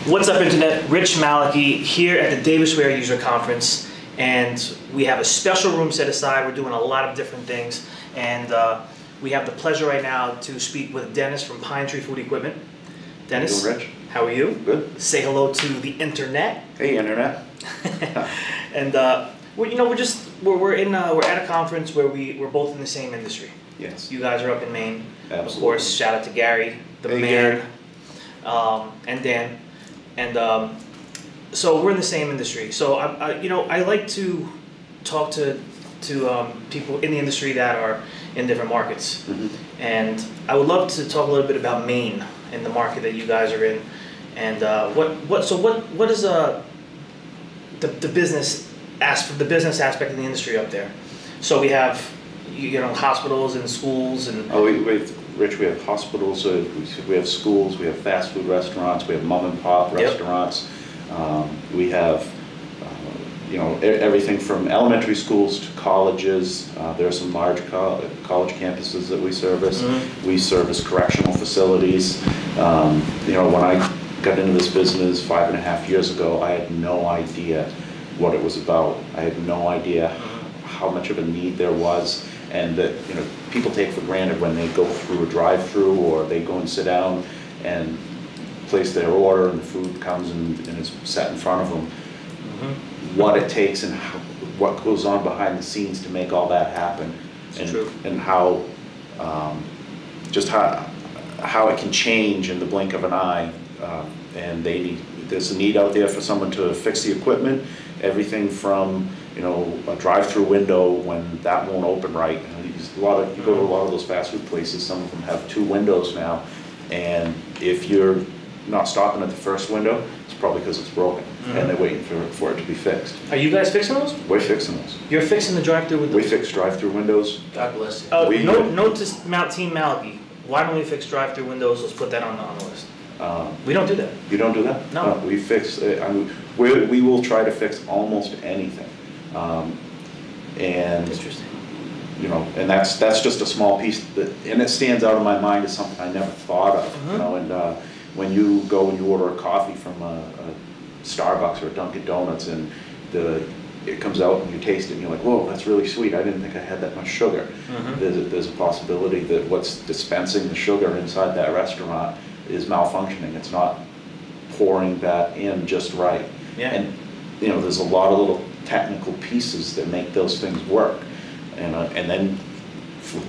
What's up, Internet? Rich Maliki here at the Davisware User Conference, and we have a special room set aside. We're doing a lot of different things, and we have the pleasure right now to speak with Dennis from Pine Tree Food Equipment. Dennis, how you doing, Rich? How are you? Good. Say hello to the Internet. Hey, Internet. And we're at a conference where we're both in the same industry. Yes. You guys are up in Maine. Absolutely. Of course, shout out to Gary, the hey, man, and Dan. And so we're in the same industry. So I like to talk to people in the industry that are in different markets. Mm-hmm. And I would love to talk a little bit about Maine and the market that you guys are in. And what is the business aspect of the industry up there? So we have hospitals and schools and Rich, we have hospitals, we have schools, we have fast food restaurants, we have mom and pop restaurants. We have everything from elementary schools to colleges. There are some large college campuses that we service. Mm-hmm. We service correctional facilities. When I got into this business 5.5 years ago, I had no idea what it was about. I had no idea how much of a need there was, and that people take for granted when they go through a drive-through or they go and sit down and place their order and the food comes and is set in front of them. Mm-hmm. What it takes and what goes on behind the scenes to make all that happen, and how just how it can change in the blink of an eye. And there's a need out there for someone to fix the equipment. Everything from a drive-through window when that won't open right. You go to a lot of those fast food places. Some of them have 2 windows now, and if you're not stopping at the first window, it's probably because it's broken, and they're waiting for it to be fixed. Are you guys fixing those? We're fixing those. You're fixing the drive-through windows? We fix drive-through windows. God bless you. Note to Team Maliki. Why don't we fix drive-through windows? Let's put that on the list. We don't do that. You don't do that? No. We fix. We will try to fix almost anything, and interesting. And that's just a small piece and it stands out in my mind as something I never thought of. Mm-hmm. And when you go and you order a coffee from a Starbucks or a Dunkin' Donuts, and it comes out and you taste it and you're like, whoa, that's really sweet. I didn't think I had that much sugar. Mm-hmm. There's a possibility that what's dispensing the sugar inside that restaurant is malfunctioning. It's not pouring that in just right. Yeah. And there's a lot of little technical pieces that make those things work. And then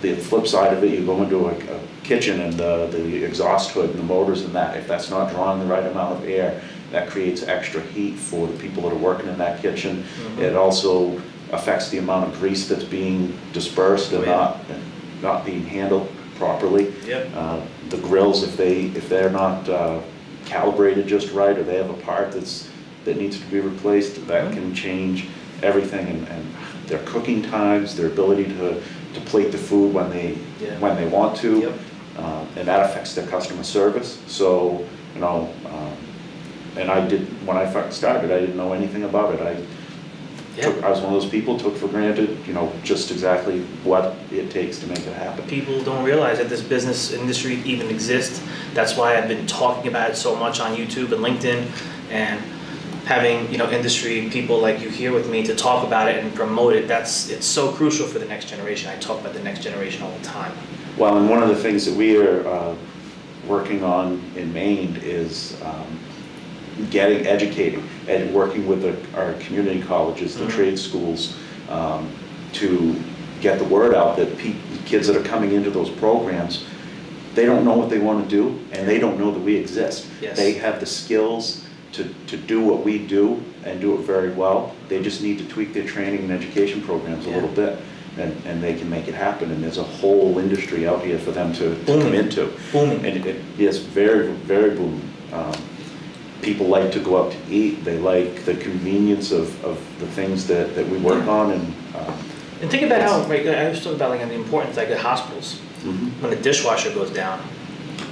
the flip side of it, you go into a kitchen and the exhaust hood and the motors and that, if that's not drawing the right amount of air, that creates extra heat for the people that are working in that kitchen. Mm-hmm. It also affects the amount of grease that's being dispersed and not being handled properly. Yep. The grills, if they're not calibrated just right, or they have a part that needs to be replaced, that can change everything. And their cooking times, their ability to plate the food when they want to, yep. And that affects their customer service. So and when I first started, I didn't know anything about it. I was one of those people took for granted, just exactly what it takes to make it happen. People don't realize that this business industry even exists. That's why I've been talking about it so much on YouTube and LinkedIn, and having industry people like you here with me to talk about it and promote it. It's so crucial for the next generation. I talk about the next generation all the time. Well, and one of the things that we are working on in Maine is educating and working with our community colleges, the trade schools, to get the word out that kids that are coming into those programs, they don't know what they want to do, and they don't know that we exist. Yes. They have the skills to do what we do and do it very well. They just need to tweak their training and education programs a little bit, and they can make it happen. And there's a whole industry out here for them to come into. Booming. And it is very, very booming. People like to go out to eat. They like the convenience of the things that we work on. And think about how, I was talking about the importance, at hospitals. Mm-hmm. When the dishwasher goes down,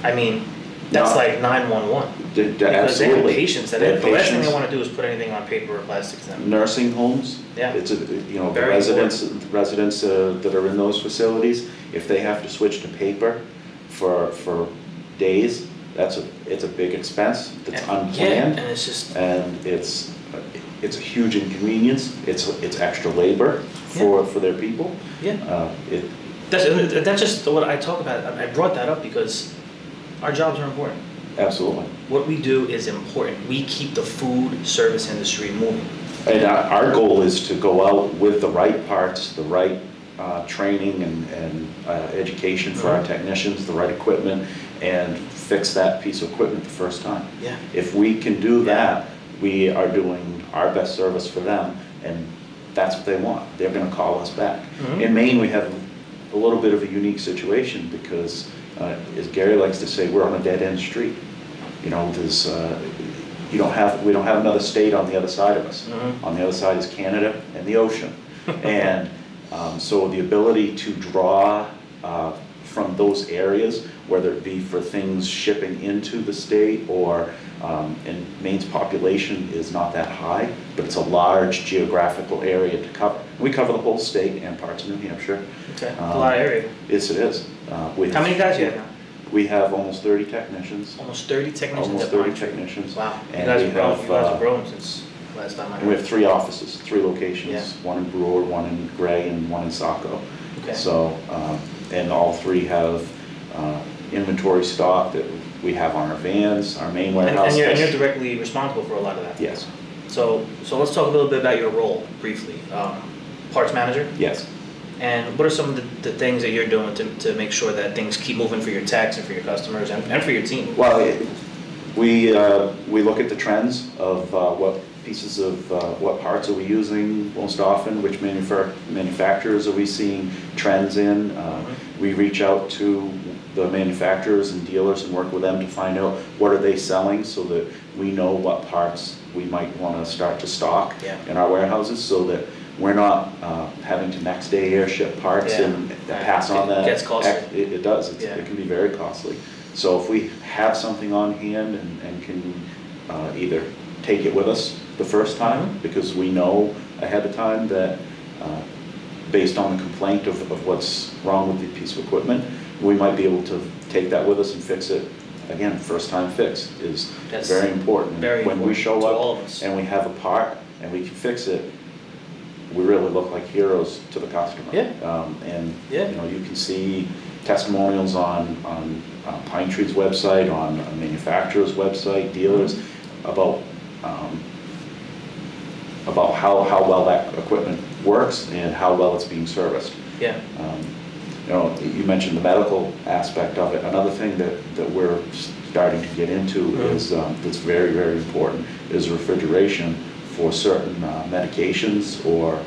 I mean, that's like 911. Because Absolutely. they have patients that the last thing they want to do is put anything on paper or plastic to them. Nursing homes, it's the residents that are in those facilities, if they have to switch to paper for days, it's a big expense that's unplanned. Yeah, and it's just, and it's a huge inconvenience. It's extra labor for their people. Yeah. That's just what I talk about. I brought that up because our jobs are important. Absolutely. What we do is important. We keep the food service industry moving. And our goal is to go out with the right parts, the right training and education for our technicians, the right equipment, and fix that piece of equipment the first time. Yeah. If we can do that, we are doing our best service for them, and that's what they want. They're going to call us back. In Maine, we have a little bit of a unique situation because, as Gary likes to say, we're on a dead-end street. You know, there's we don't have another state on the other side of us. On the other side is Canada and the ocean, and so the ability to draw from those areas, whether it be for things shipping into the state or, and Maine's population is not that high, but it's a large geographical area to cover. We cover the whole state and parts of New Hampshire. Okay, a lot of area. Yes, it is. How many guys do you have now? We have almost 30 technicians. Almost 30 technicians. Almost 30 technicians. Wow, you And guys we have grown since last time I heard. And we have 3 offices, 3 locations. Yeah. One in Brewer, one in Gray, and one in Saco. Okay. So, and all 3 have inventory stock that we have on our vans, our main warehouse. And you're directly responsible for a lot of that. Yes. So let's talk a little bit about your role briefly. Parts manager? Yes. And what are some of the things that you're doing to make sure that things keep moving for your techs and for your customers and for your team? Well, we look at the trends of what pieces of, what parts are we using most often, which manufacturers are we seeing trends in. We reach out to the manufacturers and dealers and work with them to find out what are they selling so that we know what parts we might want to start to stock in our warehouses so that we're not having to next day airship parts and pass on that. It gets costly. It does. It can be very costly. So if we have something on hand and can either take it with us the first time because we know ahead of time that based on the complaint of what's wrong with the piece of equipment, we might be able to take that with us and fix it. Again, first time fix is very important. When we show up and we have a part and we can fix it, we really look like heroes to the customer. And you know, you can see testimonials on Pine Tree's website, on a manufacturer's website, dealers about how well that equipment works and how well it's being serviced. You know, you mentioned the medical aspect of it. Another thing that we're starting to get into is that's very, very important is refrigeration for certain medications or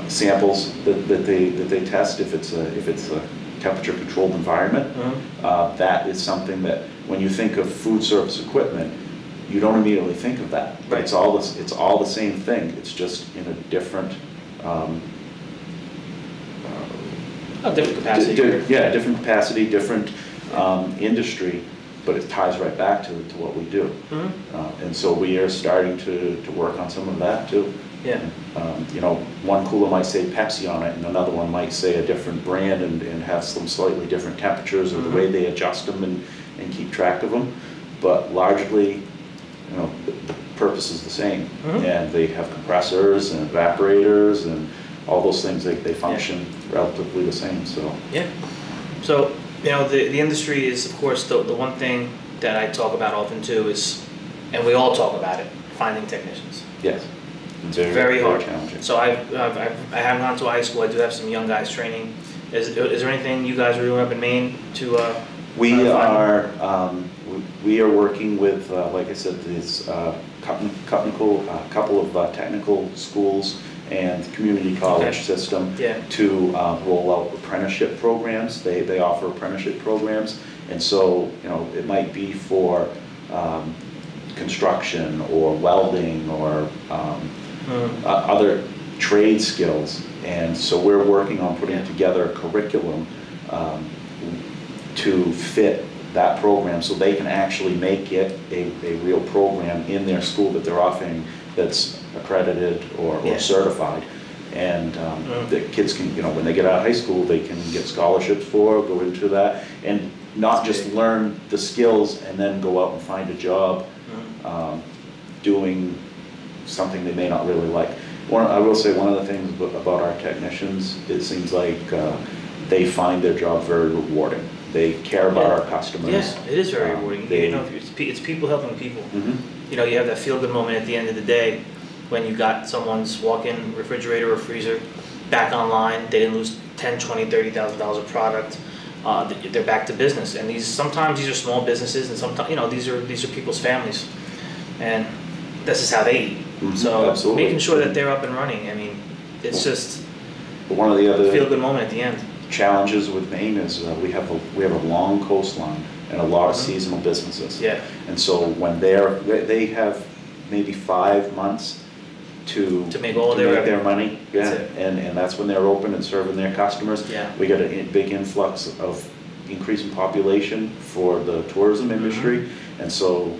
samples that they test if it's a temperature controlled environment. That is something that when you think of food service equipment, you don't immediately think of that. But it's all the same thing. It's just in a different different capacity. Different capacity, different industry, but it ties right back to what we do. And so we are starting to work on some of that too. You know, one cooler might say Pepsi on it, and another one might say a different brand and have some slightly different temperatures or the way they adjust them and keep track of them. But largely, you know, the purpose is the same, and they have compressors and evaporators and all those things. They function relatively the same. So so you know, the industry is, of course, the one thing that I talk about often too is, and we all talk about it, finding technicians. Yes. It's very hard. Challenging. So I haven't gone to high school. I do have some young guys training. Is there anything you guys are doing up in Maine to? We are working with, like I said, this couple of technical schools and community college system to roll out apprenticeship programs. They offer apprenticeship programs, and so you know it might be for construction or welding or other trade skills, and so we're working on putting together a curriculum to fit that program so they can actually make it a real program in their school that they're offering that's accredited or certified. And the kids can, you know, when they get out of high school, they can get scholarships for, go into that, and not just learn the skills and then go out and find a job doing something they may not really like. I will say one of the things about our technicians, it seems like they find their job very rewarding. They care about our customers. Yeah, it is very rewarding. You know, it's people helping people. You know, you have that feel-good moment at the end of the day when you got someone's walk-in refrigerator or freezer back online. They didn't lose $10,000, $20,000, $30,000 of product. They're back to business. And sometimes these are small businesses, and sometimes, you know, these are people's families, and this is how they eat. So absolutely. Making sure that they're up and running. I mean, it's just one of the other feel-good moment at the end. Challenges with Maine is we have a long coastline and a lot of seasonal businesses. Yeah. And so when they have maybe 5 months to make their money. Yeah. And that's when they're open and serving their customers. Yeah. We got a big influx of increasing population for the tourism industry, and so,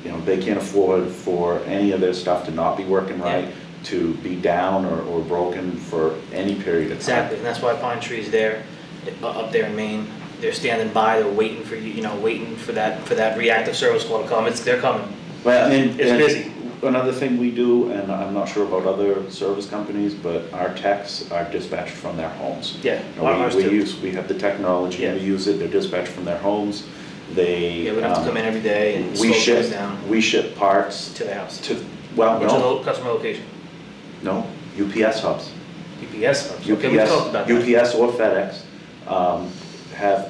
you know, they can't afford for any of their stuff to not be working right, to be down or broken for any period of time. Exactly, and that's why Pine Tree's there, up there in Maine. They're standing by, they're waiting for you, waiting for that reactive service call to come. They're coming. Well, it's busy. Another thing we do, and I'm not sure about other service companies, but our techs are dispatched from their homes. Yeah, we have the technology, we use it, they're dispatched from their homes. We don't have to come in every day and slow things down. We ship parts to the house. Which is the customer location? No, UPS hubs. UPS hubs. Okay, we talked about that. UPS or FedEx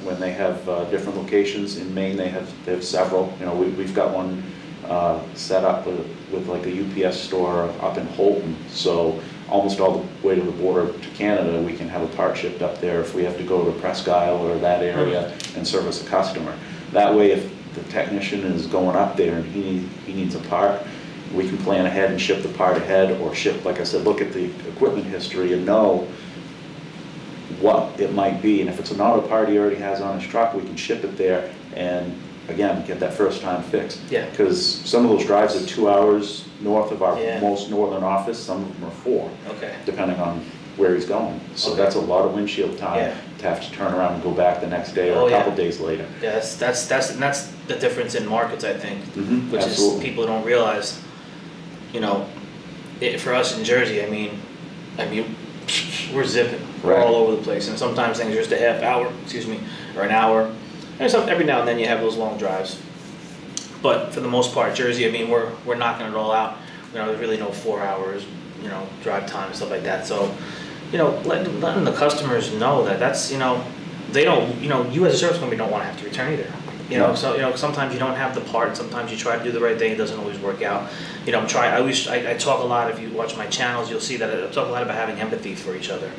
when they have different locations in Maine. They have several. You know, we've got one set up with like a UPS store up in Holton. So almost all the way to the border to Canada, we can have a part shipped up there if we have to go to Presque Isle or that area and service a customer. That way, if the technician is going up there and he needs a part, we can plan ahead and ship the part ahead, or ship, like I said, look at the equipment history and know what it might be. And if it's an auto part he already has on his truck, we can ship it there and, again, get that first time fixed. Yeah. Because some of those drives are 2 hours north of our most northern office, some of them are 4, depending on where he's going. So that's a lot of windshield time to have to turn around and go back the next day or a couple days later. Yeah, that's the difference in markets, I think, which absolutely. is people don't realize. You know, for us in Jersey, I mean, we're zipping. We're all over the place, and sometimes things are just a half hour, or an hour. And every now and then you have those long drives. But for the most part, Jersey, I mean, we're knocking it all out. You know, there's really no 4 hours, drive time and stuff like that. So, letting the customers know that's, they don't, you as a service company don't want to have to return either. So sometimes you don't have the part. Sometimes you try to do the right thing, it doesn't always work out. I talk a lot. If you watch my channels, you'll see that I talk a lot about having empathy for each other.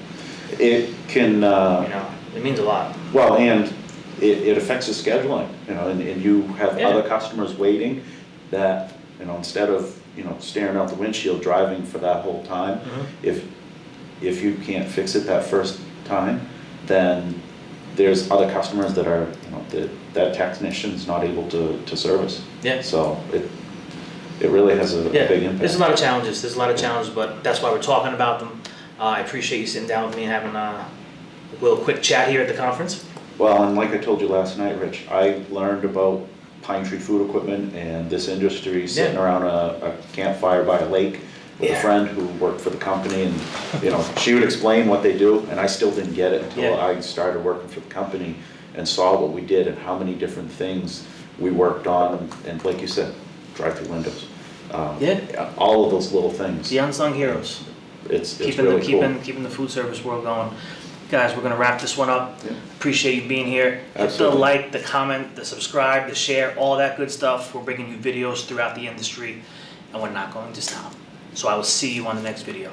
It can. It means a lot. Well, and it affects the scheduling. And you have other customers waiting. That instead of staring out the windshield driving for that whole time, if you can't fix it that first time, then there's other customers that are, that technician's not able to service. Yeah. So it really has a big impact. There's a lot of challenges. But that's why we're talking about them. I appreciate you sitting down with me and having a little quick chat here at the conference. Well, and like I told you last night, Rich, I learned about Pine Tree Food Equipment and this industry sitting around a campfire by a lake with a friend who worked for the company, and she would explain what they do, and I still didn't get it until I started working for the company and saw what we did and how many different things we worked on, and like you said, drive-through windows. All of those little things. The unsung heroes. It's really cool. Keeping the food service world going. Guys, we're going to wrap this one up. Appreciate you being here. Absolutely. Hit the like, the comment, the subscribe, the share, all that good stuff. We're bringing you videos throughout the industry, and we're not going to stop. So I will see you on the next video.